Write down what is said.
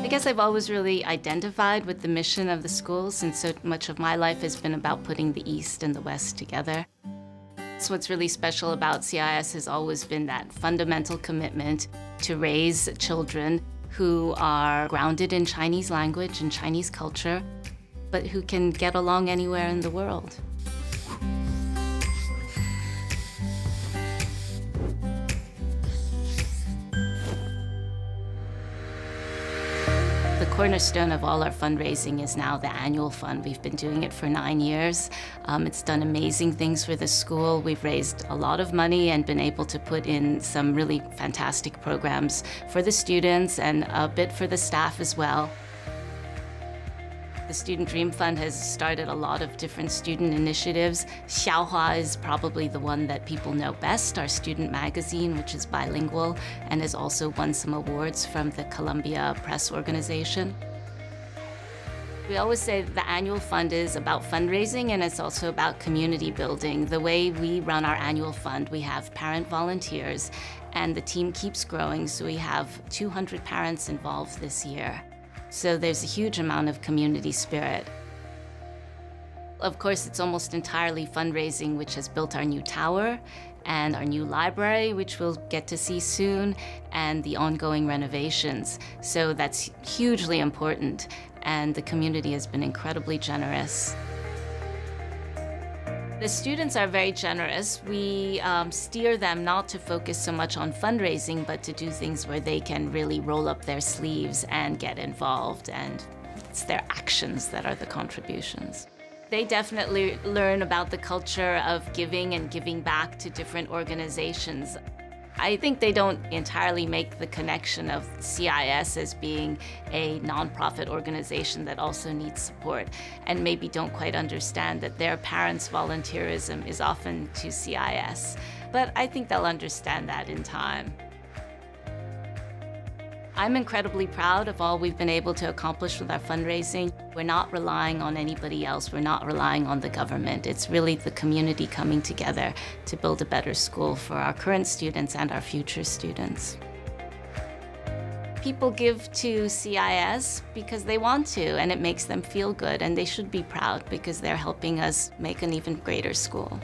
I guess I've always really identified with the mission of the school, since so much of my life has been about putting the East and the West together. So what's really special about CIS has always been that fundamental commitment to raise children who are grounded in Chinese language and Chinese culture, but who can get along anywhere in the world. The cornerstone of all our fundraising is now the annual fund. We've been doing it for 9 years. It's done amazing things for the school. We've raised a lot of money and been able to put in some really fantastic programs for the students and a bit for the staff as well. The Student Dream Fund has started a lot of different student initiatives. Xiaohua is probably the one that people know best, our student magazine, which is bilingual and has also won some awards from the Columbia Press Organization. We always say the annual fund is about fundraising and it's also about community building. The way we run our annual fund, we have parent volunteers and the team keeps growing, so we have 200 parents involved this year. So there's a huge amount of community spirit. Of course, it's almost entirely fundraising, which has built our new tower and our new library, which we'll get to see soon, and the ongoing renovations. So that's hugely important, and the community has been incredibly generous. The students are very generous. We steer them not to focus so much on fundraising, but to do things where they can really roll up their sleeves and get involved, and it's their actions that are the contributions. They definitely learn about the culture of giving and giving back to different organizations. I think they don't entirely make the connection of CIS as being a nonprofit organization that also needs support, and maybe don't quite understand that their parents' volunteerism is often to CIS. But I think they'll understand that in time. I'm incredibly proud of all we've been able to accomplish with our fundraising. We're not relying on anybody else. We're not relying on the government. It's really the community coming together to build a better school for our current students and our future students. People give to CIS because they want to, and it makes them feel good, and they should be proud because they're helping us make an even greater school.